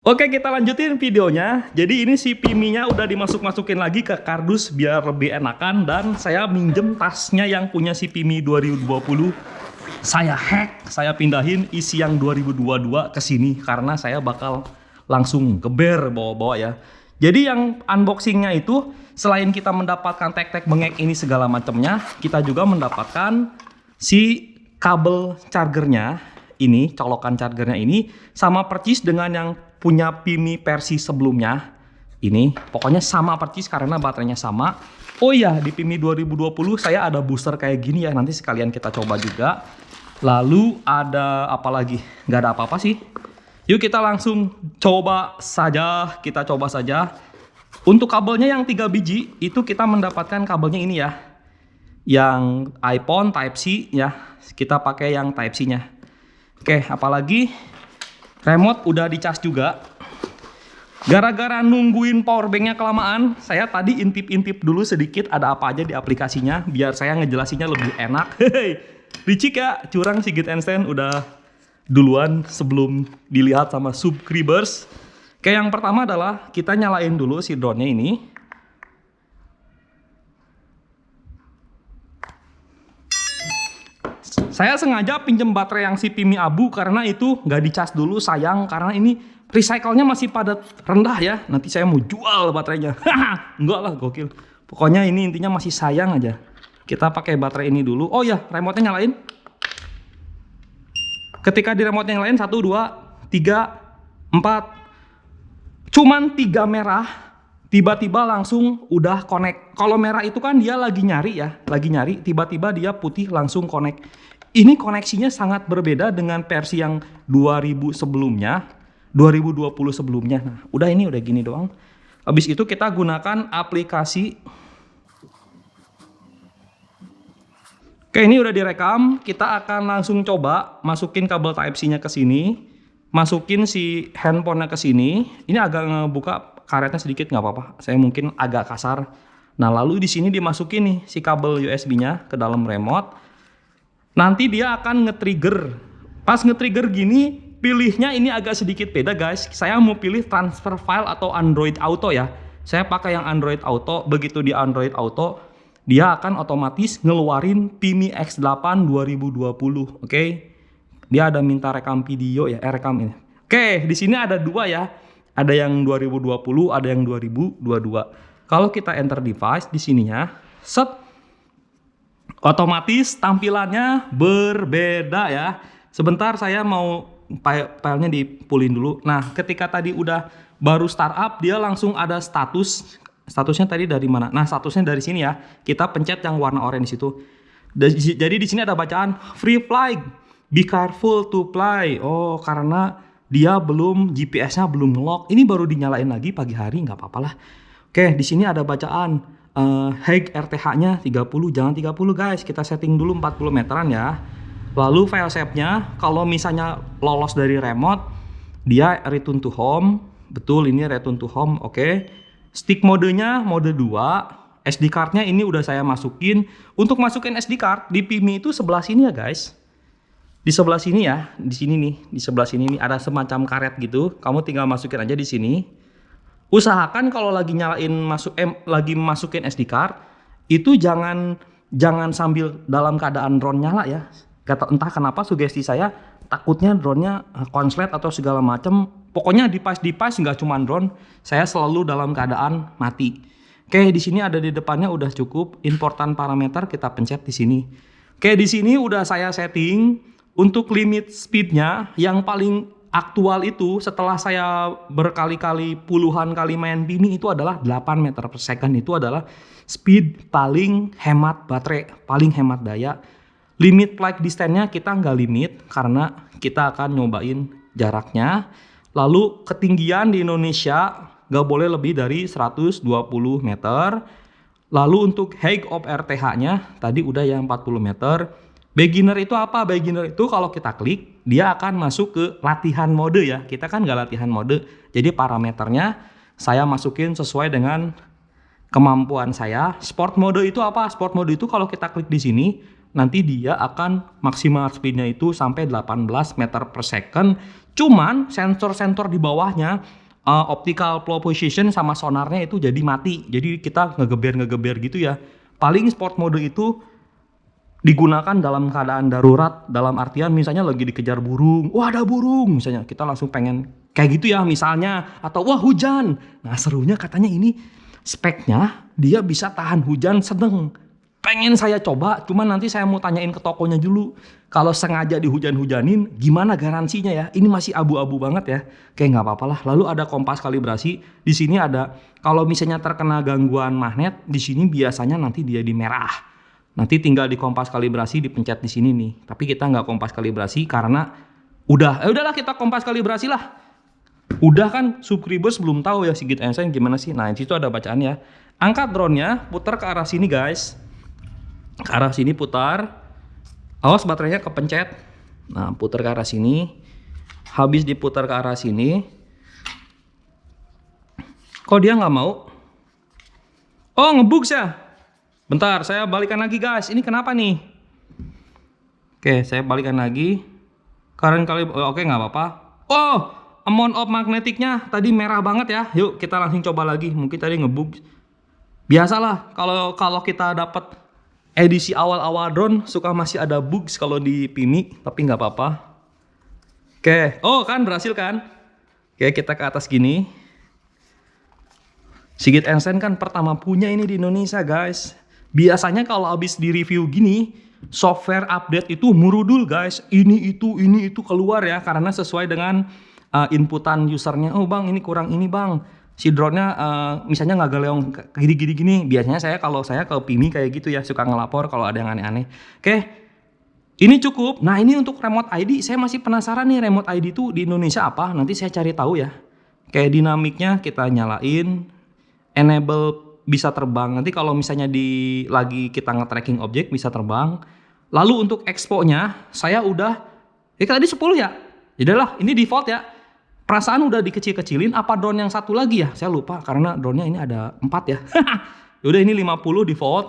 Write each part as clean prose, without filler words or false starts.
Oke, kita lanjutin videonya. Jadi ini si Pimi-nya udah dimasuk-masukin lagi ke kardus biar lebih enakan. Dan saya minjem tasnya yang punya si Pimi 2020. Saya hack, saya pindahin isi yang 2022 ke sini karena saya bakal langsung geber bawa-bawa ya. Jadi yang unboxingnya itu selain kita mendapatkan tek-tek bengek ini segala macamnya, kita juga mendapatkan si kabel chargernya ini, colokan chargernya ini, sama percis dengan yang punya Pimi versi sebelumnya. Ini pokoknya sama percis karena baterainya sama. Oh iya, di Pimi 2020 saya ada booster kayak gini ya, nanti sekalian kita coba juga. Lalu ada apa lagi? Nggak ada apa-apa sih. Yuk kita langsung coba saja, kita coba saja. Untuk kabelnya yang 3 biji itu kita mendapatkan kabelnya ini ya, yang iPhone Type C ya, kita pakai yang Type C nya. Oke, apalagi remote udah dicas juga. Gara-gara nungguin powerbanknya kelamaan, saya tadi intip-intip dulu sedikit ada apa aja di aplikasinya biar saya ngejelasinnya lebih enak. Hehehe, licik ya, curang Sigit Einstein udah duluan sebelum dilihat sama subscribers. Oke, yang pertama adalah kita nyalain dulu si drone-nya ini. Saya sengaja pinjem baterai yang si Pimi Abu karena itu nggak dicas dulu, sayang, karena ini recycle-nya masih pada rendah ya. Nanti saya mau jual baterainya. Enggak lah, gokil. Pokoknya ini intinya masih sayang aja. Kita pakai baterai ini dulu. Oh ya, remote-nya nyalain. Ketika di remote-nya nyalain 1, 2, 3, 4. Cuman 3 merah. Tiba-tiba langsung udah connect. Kalau merah itu kan dia lagi nyari ya, lagi nyari. Tiba-tiba dia putih langsung connect. Ini koneksinya sangat berbeda dengan versi yang 2000 sebelumnya, 2020 sebelumnya. Nah, udah ini udah gini doang. Habis itu kita gunakan aplikasi. Oke, ini udah direkam. Kita akan langsung coba masukin kabel Type C-nya ke sini. Masukin si handphonenya ke sini. Ini agak ngebuka karetnya sedikit, nggak apa-apa. Saya mungkin agak kasar. Nah, lalu di sini dimasukin nih si kabel USB-nya ke dalam remote. Nanti dia akan nge-trigger. Pas nge-trigger gini, pilihnya ini agak sedikit beda guys. Saya mau pilih transfer file atau Android Auto ya. Saya pakai yang Android Auto. Begitu di Android Auto, dia akan otomatis ngeluarin Pimi X8 2020. Oke. Dia ada minta rekam video ya, rekam ini. Oke, di sini ada dua ya. Ada yang 2020, ada yang 2022. Kalau kita enter device di sininya, set, otomatis tampilannya berbeda ya. Sebentar saya mau filenya dipulin dulu. Nah, ketika tadi udah baru startup, dia langsung ada status. Statusnya tadi dari mana? Nah, statusnya dari sini ya. Kita pencet yang warna oranye di situ. Jadi di sini ada bacaan free flight. Be careful to fly. Oh, karena dia belum GPS-nya belum nge-lock. Ini baru dinyalain lagi pagi hari, nggak apa-apa lah. Oke, di sini ada bacaan Haig RTH-nya 30, jangan 30 guys, kita setting dulu 40 meteran ya. Lalu file shape-nya, kalau misalnya lolos dari remote, dia return to home. Betul, ini return to home, oke. Stick modenya mode 2. SD card-nya ini udah saya masukin. Untuk masukin SD card di Pimi itu sebelah sini ya guys. Di sebelah sini ya, di sini nih, di sebelah sini nih ada semacam karet gitu. Kamu tinggal masukin aja di sini. Usahakan kalau lagi nyalain lagi masukin SD card itu jangan sambil dalam keadaan drone nyala ya. Entah kenapa sugesti saya takutnya drone-nya konslet atau segala macam. Pokoknya device nggak cuma drone, saya selalu dalam keadaan mati. Oke, di sini ada di depannya udah cukup. Important parameter kita pencet di sini. Oke, di sini udah saya setting untuk limit speednya yang paling aktual itu setelah saya berkali-kali puluhan kali main Pimi itu adalah 8 meter per second. Itu adalah speed paling hemat baterai, paling hemat daya. Limit flight distance-nya kita nggak limit karena kita akan nyobain jaraknya. Lalu ketinggian di Indonesia nggak boleh lebih dari 120 meter. Lalu untuk height of RTH-nya tadi udah yang 40 meter. Beginner itu apa? Beginner itu kalau kita klik, dia akan masuk ke latihan mode ya. Kita kan nggak latihan mode, jadi parameternya saya masukin sesuai dengan kemampuan saya. Sport mode itu apa? Sport mode itu kalau kita klik di sini, nanti dia akan maksimal speednya itu sampai 18 meter per second. Cuman sensor-sensor di bawahnya, optical flow position sama sonarnya itu jadi mati. Jadi kita ngegeber gitu ya. Paling sport mode itu digunakan dalam keadaan darurat, dalam artian misalnya lagi dikejar burung, wah ada burung misalnya, kita langsung pengen kayak gitu ya misalnya, atau wah hujan. Nah serunya katanya ini speknya dia bisa tahan hujan sedang. Pengen saya coba, cuman nanti saya mau tanyain ke tokonya dulu. Kalau sengaja dihujan-hujanin, gimana garansinya ya? Ini masih abu-abu banget ya. Kayak nggak apa-apa lah. Lalu ada kompas kalibrasi. Di sini ada, kalau misalnya terkena gangguan magnet, di sini biasanya nanti dia di merah. Nanti tinggal di kompas kalibrasi dipencet di sini nih. Tapi kita nggak kompas kalibrasi karena udahlah kita kompas kalibrasi lah. Udah kan subscribers belum tahu ya Sigit Einstein gimana sih. Nah di situ ada bacaannya. Angkat drone-nya, putar ke arah sini guys. Ke arah sini putar. Awas baterainya kepencet. Nah putar ke arah sini. Habis diputar ke arah sini. Kok dia nggak mau? Oh ngebugs ya. Bentar, saya balikan lagi guys. Ini kenapa nih? Oke, saya balikan lagi. Current kali, oke nggak apa-apa. Oh, amount of magnetiknya tadi merah banget ya. Yuk kita langsung coba lagi. Mungkin tadi ngebug. Biasalah kalau kita dapat edisi awal-awal drone suka masih ada bugs kalau di PIMI, tapi nggak apa-apa. Oke, oh kan berhasil kan? Oke, kita ke atas gini. Sigit Einstein kan pertama punya ini di Indonesia guys. Biasanya kalau habis di review gini, software update itu murudul guys. Ini itu keluar ya, karena sesuai dengan inputan usernya. Oh bang, ini kurang ini bang. Si drone-nya misalnya nggak galeong gini. Biasanya kalau saya ke PIMI kayak gitu ya, suka ngelapor kalau ada yang aneh-aneh. Oke, ini cukup. Nah ini untuk remote ID, saya masih penasaran nih remote ID itu di Indonesia apa. Nanti saya cari tahu ya. Kayak dinamiknya kita nyalain, enable bisa terbang. Nanti kalau misalnya lagi kita nge-tracking objek bisa terbang. Lalu untuk expo-nya saya udah tadi 10 ya. Jadilah ini default ya. Perasaan udah dikecil-kecilin apa drone yang satu lagi ya? Saya lupa karena drone-nya ini ada 4 ya. Udah ini 50 default.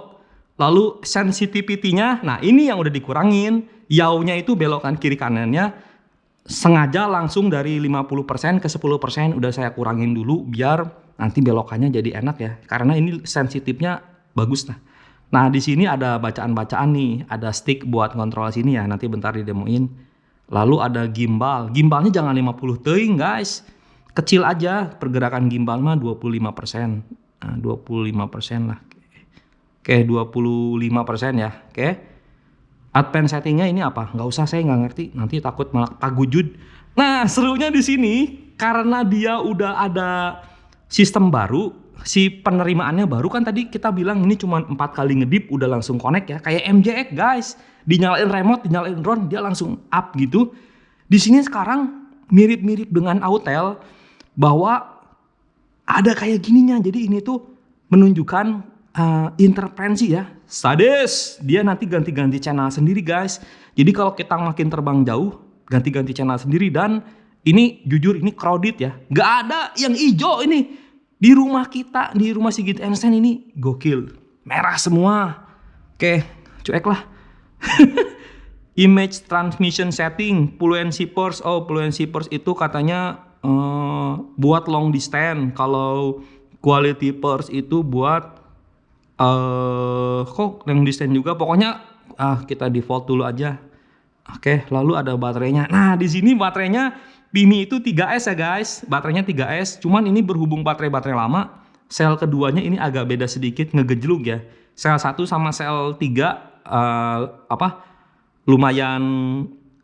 Lalu sensitivity-nya, nah ini yang udah dikurangin. Yaw-nya itu belokan kiri kanannya sengaja langsung dari 50% ke 10% udah saya kurangin dulu biar nanti belokannya jadi enak ya, karena ini sensitifnya bagus lah. Nah di sini ada bacaan-bacaan nih, ada stick buat kontrol sini ya, nanti bentar didemoin. Lalu ada gimbal, gimbalnya jangan 50 teuing guys, kecil aja, pergerakan gimbal mah 25%, nah, 25% lah. Oke 25% ya, oke. Advanced settingnya ini apa? Nggak usah, saya nggak ngerti, nanti takut malah pagujud. Nah serunya di sini karena dia udah ada sistem baru, si penerimaannya baru kan tadi kita bilang ini cuma 4 kali ngedip udah langsung connect ya, kayak MJX guys, dinyalain remote, dinyalain drone dia langsung up gitu. Di sini sekarang mirip-mirip dengan Autel bahwa ada kayak gininya, jadi ini tuh menunjukkan interferensi ya, sadis, dia nanti ganti-ganti channel sendiri guys. Jadi kalau kita makin terbang jauh ganti-ganti channel sendiri, dan ini jujur ini crowded ya, nggak ada yang hijau ini. Di rumah kita, di rumah Sigit Einstein ini gokil, merah semua. Oke, cuek lah. Image transmission setting, fluency force. Oh, fluency force itu katanya buat long distance. Kalau quality force itu buat kok long distance juga. Pokoknya kita default dulu aja. Oke, lalu ada baterainya. Nah, di sini baterainya PIMI itu 3S ya guys, baterainya 3S, cuman ini berhubung baterai lama, sel keduanya ini agak beda sedikit, ngegejluk ya. Sel 1 sama sel 3 lumayan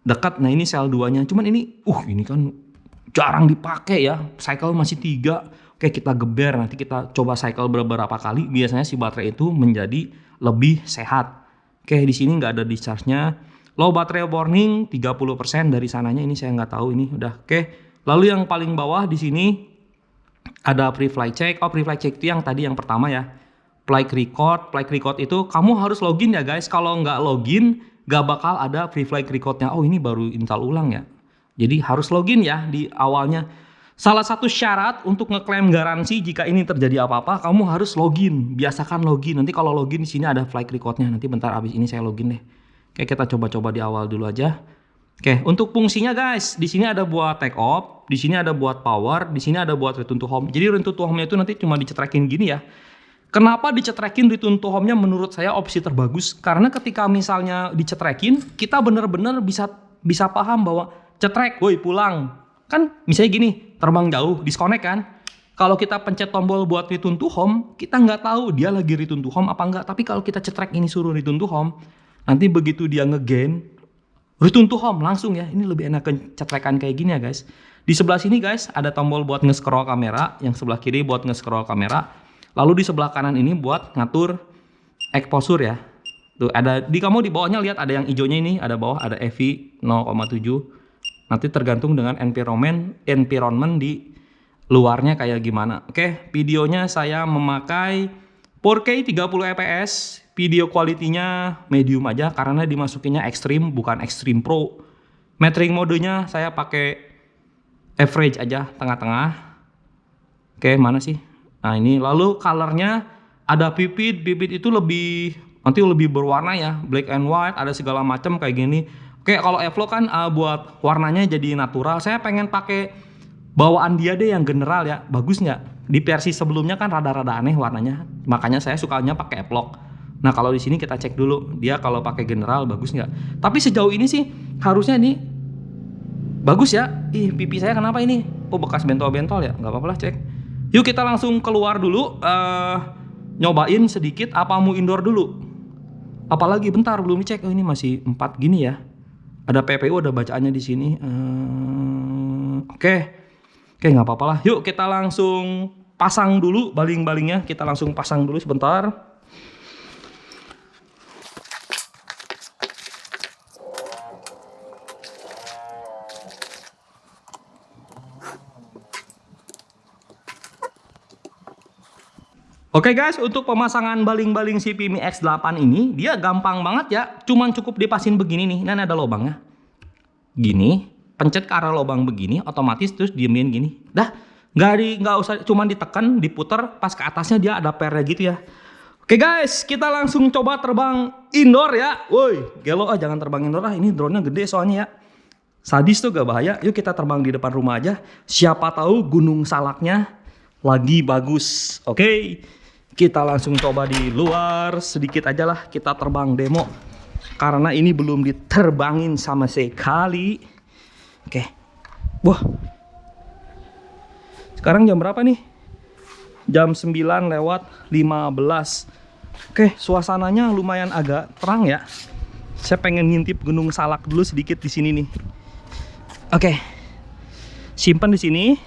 dekat. Nah ini sel 2-nya, cuman ini kan jarang dipakai ya, cycle masih 3. Oke kita geber, nanti kita coba cycle beberapa kali, biasanya si baterai itu menjadi lebih sehat. Oke di sini nggak ada discharge-nya. Low battery warning 30% dari sananya, ini saya nggak tahu ini udah. Oke. Lalu yang paling bawah di sini ada pre-flight check. Oh pre-flight check itu yang tadi yang pertama ya. Flight record. Flight record itu kamu harus login ya guys. Kalau nggak login nggak bakal ada pre-flight recordnya. Oh ini baru install ulang ya. Jadi harus login ya di awalnya. Salah satu syarat untuk ngeklaim garansi jika ini terjadi apa-apa, kamu harus login. Biasakan login. Nanti kalau login di sini ada flight recordnya. Nanti bentar abis ini saya login deh. Oke, kita coba-coba di awal dulu aja. Oke, untuk fungsinya guys, di sini ada buat take off, di sini ada buat power, di sini ada buat return to home. Jadi return to home-nya itu nanti cuma dicetrekin gini ya. Kenapa dicetrekin return to home-nya menurut saya opsi terbagus? Karena ketika misalnya dicetrekin, kita bener-bener bisa paham bahwa cetrek, woi pulang. Kan misalnya gini, terbang jauh, disconnect kan? Kalau kita pencet tombol buat return to home, kita nggak tahu dia lagi return to home apa enggak. Tapi kalau kita cetrek ini suruh return to home, nanti begitu dia nge-gain, return to home langsung ya. Ini lebih enak cetrekan kayak gini ya guys. Di sebelah sini guys ada tombol buat nge-scroll kamera, yang sebelah kiri buat nge-scroll kamera. Lalu di sebelah kanan ini buat ngatur exposure ya. Tuh ada di kamu di bawahnya lihat ada yang hijaunya ini, ada bawah ada EV 0,7. Nanti tergantung dengan environment di luarnya kayak gimana. Oke, videonya saya memakai 4K 30 fps. Video kualitinya medium aja karena dimasukinnya ekstrim bukan ekstrim pro. Metering modenya saya pakai average aja, tengah-tengah. Oke, mana sih? Nah, ini lalu colornya ada vivid itu nanti lebih berwarna ya, black and white, ada segala macam kayak gini. Oke, kalau F-Log kan buat warnanya jadi natural. Saya pengen pakai bawaan dia deh yang general ya, bagus nggak? Di versi sebelumnya kan rada-rada aneh warnanya, makanya saya sukanya pakai F-Log. Nah kalau di sini kita cek dulu dia kalau pakai general bagus nggak? Tapi sejauh ini sih harusnya ini bagus ya. Ih pipi saya kenapa ini? Oh bekas bentol-bentol ya, nggak apa-apa lah cek. Yuk kita langsung keluar dulu, nyobain sedikit. Apa mau indoor dulu? Apalagi bentar belum dicek. Oh ini masih 4 gini ya. Ada PPU, ada bacaannya di sini. Oke, nggak apa-apa lah. Yuk kita langsung pasang dulu baling-balingnya. Kita langsung pasang dulu sebentar. Oke guys, untuk pemasangan baling-baling si Pimi X8 ini dia gampang banget ya. Cuman cukup dipasin begini nih. Ini ada lubangnya. Gini, pencet ke arah lubang begini, otomatis terus diemin gini. Dah, nggak usah cuman ditekan, diputer, pas ke atasnya dia ada pernya gitu ya. Oke guys, kita langsung coba terbang indoor ya. Woi, gelo jangan terbang indoor lah. Ini drone-nya gede soalnya ya. Sadis tuh gak bahaya. Yuk kita terbang di depan rumah aja. Siapa tahu gunung salaknya lagi bagus. Oke. Kita langsung coba di luar sedikit aja lah, kita terbang demo karena ini belum diterbangin sama sekali. Oke. Wah. Sekarang jam berapa nih? Jam 9:15. Oke, suasananya lumayan agak terang ya. Saya pengen ngintip Gunung Salak dulu sedikit di sini nih. Oke. Simpan di sini.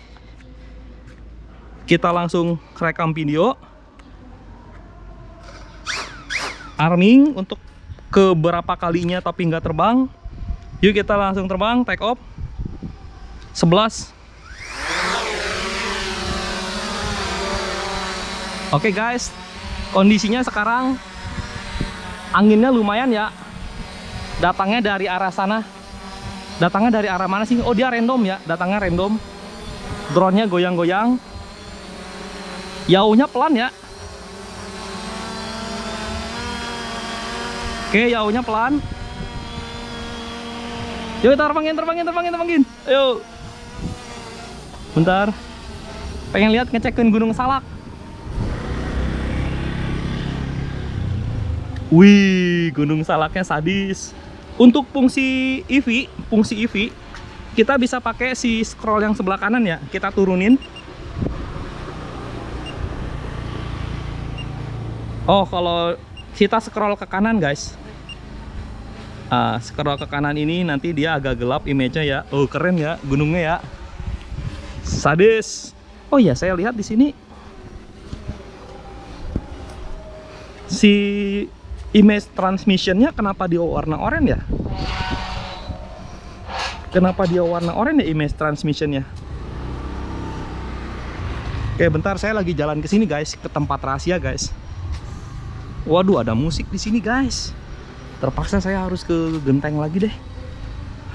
Kita langsung rekam video. Arming untuk keberapa kalinya tapi nggak terbang. Yuk kita langsung terbang, take off. 11. Oke guys, kondisinya sekarang anginnya lumayan ya. Datangnya dari arah sana. Datangnya dari arah mana sih? Oh dia random ya, datangnya random. Drone-nya goyang-goyang. Jauhnya pelan ya. Oke, jauhnya pelan. Yuk kita terbangin. Ayo. Bentar. Pengen lihat ngecekin Gunung Salak. Wih, Gunung Salaknya sadis. Untuk fungsi EV, kita bisa pakai si scroll yang sebelah kanan ya. Kita turunin. Oh, kalau kita scroll ke kanan guys, scroll ke kanan ini nanti dia agak gelap image-nya ya. Oh keren ya gunungnya ya, sadis. Oh iya saya lihat di sini si image transmissionnya kenapa dia warna oranye ya? Kenapa dia warna oranye ya image transmissionnya? Oke bentar, saya lagi jalan ke sini guys, ke tempat rahasia guys. Waduh ada musik di sini guys. Terpaksa saya harus ke genteng lagi deh.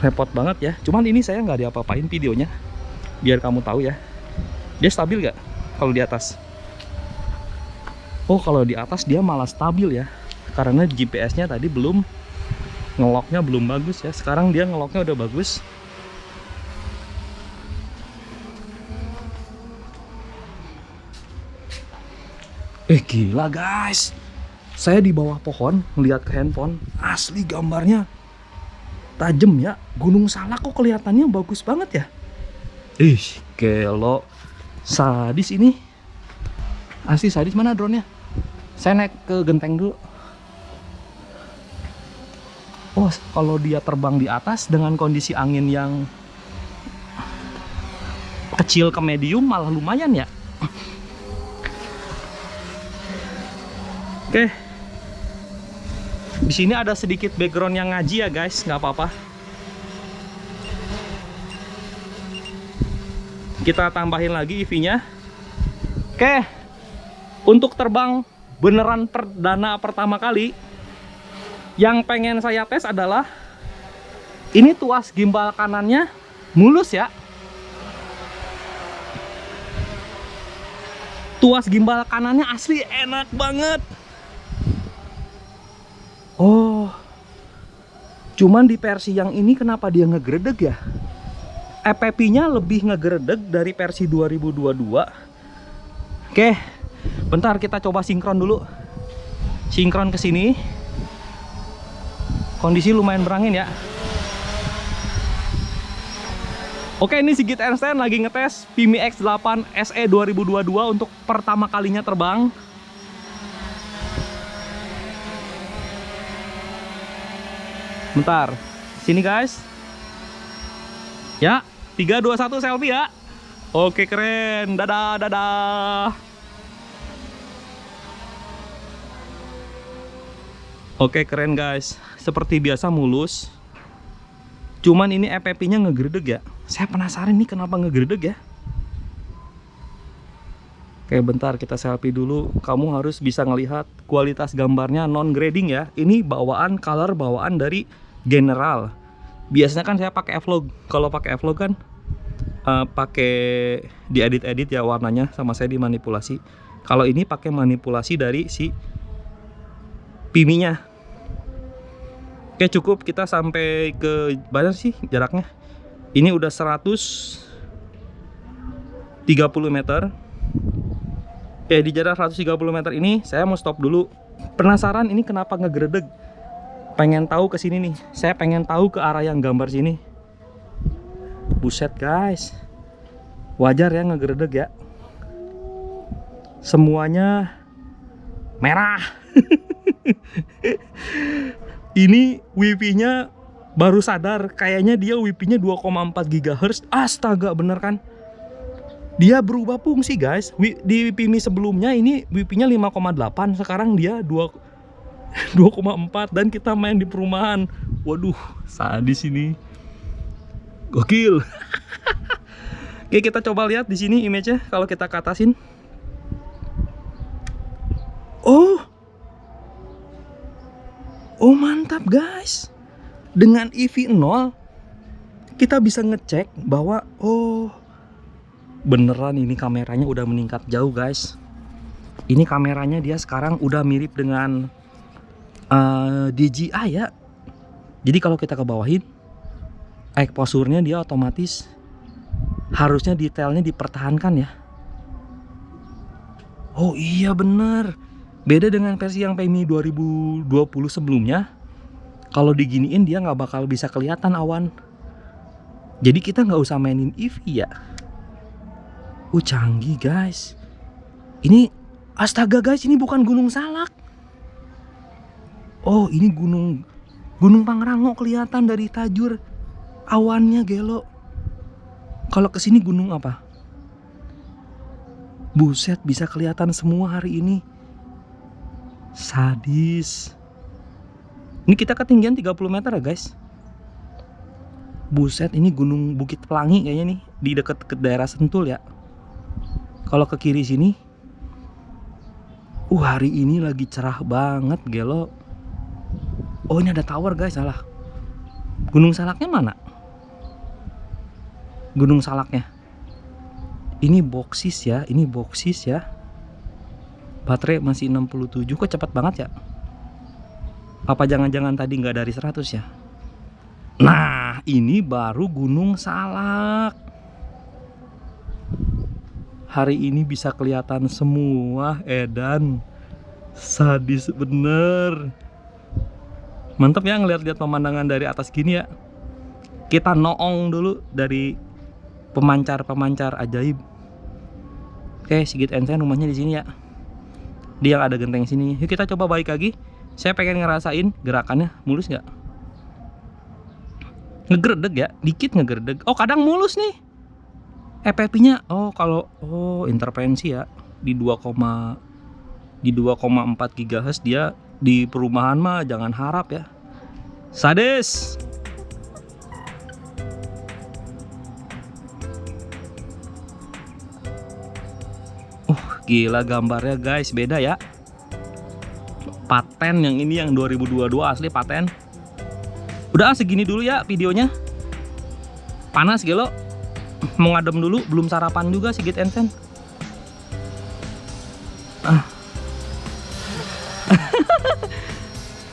Repot banget ya. Cuman ini saya nggak diapa-apain videonya. Biar kamu tahu ya. Dia stabil nggak kalau di atas? Oh kalau di atas dia malah stabil ya. Karena GPS-nya tadi belum Ngeloknya belum bagus ya. Sekarang dia ngeloknya udah bagus. Gila guys. Saya di bawah pohon ngeliat ke handphone. Asli gambarnya tajam ya. Gunung Salak kok kelihatannya bagus banget ya. Gelo. Sadis ini. Asli sadis. Mana drone-nya? Saya naik ke genteng dulu. Oh, kalau dia terbang di atas dengan kondisi angin yang kecil ke medium malah lumayan ya. Oke. Di sini ada sedikit background yang ngaji ya guys, nggak apa-apa. Kita tambahin lagi EV-nya. Oke. Untuk terbang beneran perdana pertama kali, yang pengen saya tes adalah ini tuas gimbal kanannya mulus ya. Tuas gimbal kanannya asli enak banget. Oh, cuman di versi yang ini kenapa dia ngegredeg ya? EPP-nya lebih ngegredeg dari versi 2022. Oke, bentar kita coba sinkron dulu. Sinkron ke sini. Kondisi lumayan berangin ya. Oke, ini Sigit Einstein lagi ngetes Vimy X8 SE 2022 untuk pertama kalinya terbang. Bentar, sini guys. Ya, 3, 2, 1 selfie ya. Oke, keren. Dadah, dadah. Oke, keren guys. Seperti biasa mulus. Cuman ini EPP-nya ngegredeg ya. Saya penasaran nih kenapa ngegredeg ya. Oke, bentar kita selfie dulu. Kamu harus bisa ngelihat kualitas gambarnya non grading ya. Ini bawaan color bawaan dari general. Biasanya kan saya pakai vlog. Kalau pakai vlog kan pakai diedit-edit ya warnanya, sama saya dimanipulasi. Kalau ini pakai manipulasi dari si Vimy-nya. Oke, cukup kita sampai ke mana sih jaraknya? Ini udah 130 meter. Oke, di jarak 130 meter ini saya mau stop dulu. Penasaran ini kenapa ngegredeg? Pengen tahu ke sini nih. Saya pengen tahu ke arah yang gambar sini. Buset guys. Wajar ya ngegredeg ya. Semuanya merah. Ini WiFi-nya baru sadar, kayaknya dia WiFi-nya 2,4 GHz. Astaga, bener kan? Dia berubah fungsi guys. Di Vimy sebelumnya ini WiFi-nya 5,8, sekarang dia 2,4 dan kita main di perumahan. Waduh, sadis ini. Gokil. Oke, kita coba lihat di sini image-nya kalau kita ke atasin. Oh, mantap guys. Dengan EV 0 kita bisa ngecek bahwa beneran ini kameranya udah meningkat jauh guys. Ini kameranya dia sekarang udah mirip dengan DJI ya. Jadi kalau kita ke bawahin exposure-nya dia otomatis harusnya detailnya dipertahankan ya. Oh iya bener. Beda dengan versi yang Vimy 2020 sebelumnya. Kalau diginiin dia nggak bakal bisa kelihatan awan. Jadi kita nggak usah mainin EV ya. Canggih guys. Ini astaga guys, ini bukan Gunung Salak. Oh, ini Gunung Pangrango kelihatan dari tajur awannya gelo. Kalau kesini gunung apa? Buset, bisa kelihatan semua hari ini. Sadis. Ini kita ketinggian 30 meter ya guys. Buset, ini Gunung Bukit Pelangi kayaknya nih, di dekat ke daerah Sentul ya. Kalau ke kiri sini, hari ini lagi cerah banget gelo. Oh, ini ada tower guys, salah. Gunung Salaknya mana? Gunung Salaknya. Ini boksis ya, ini boksis ya. Baterai masih 67, kok cepat banget ya. Apa jangan-jangan tadi nggak dari 100 ya? Nah, ini baru Gunung Salak. Hari ini bisa kelihatan semua, Edan. Sadis bener. Mantap ya ngeliat-liat pemandangan dari atas gini ya. Kita noong dulu dari pemancar-pemancar ajaib. Oke, Sigit Ensen rumahnya di sini ya. Dia yang ada genteng sini. Yuk kita coba balik lagi. Saya pengen ngerasain gerakannya mulus nggak? Ngegerdeg ya, dikit ngegerdeg. Oh, kadang mulus nih. FPP-nya, intervensi ya di 2,4 GHz dia. Di perumahan mah jangan harap ya. Sadis. Gila gambarnya guys, beda ya. Paten yang ini yang 2022 asli paten. Udah segini dulu ya videonya. Panas gelo. Mau ngadem dulu, belum sarapan juga Sigit Ensen.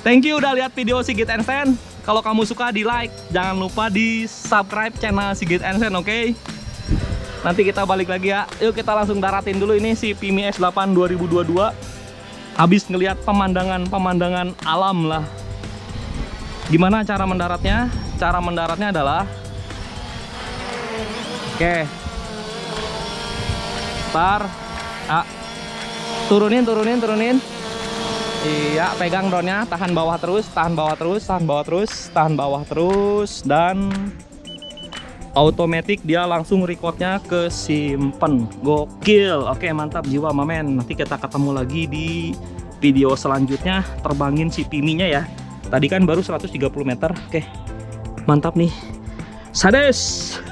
Thank you udah lihat video Sigit Ensen. Kalau kamu suka di like, jangan lupa di subscribe channel Sigit Ensen, oke? Nanti kita balik lagi ya. Yuk kita langsung daratin dulu ini si Pimi S8 2022. Habis ngelihat pemandangan alam lah. Gimana cara mendaratnya? Cara mendaratnya adalah turunin. Iya, pegang drone-nya, tahan bawah terus, dan automatic dia langsung recordnya ke simpen. Gokil. Oke, mantap jiwa mamen. Nanti kita ketemu lagi di video selanjutnya terbangin si Piminya ya. Tadi kan baru 130 meter. Oke, mantap nih. Sadis.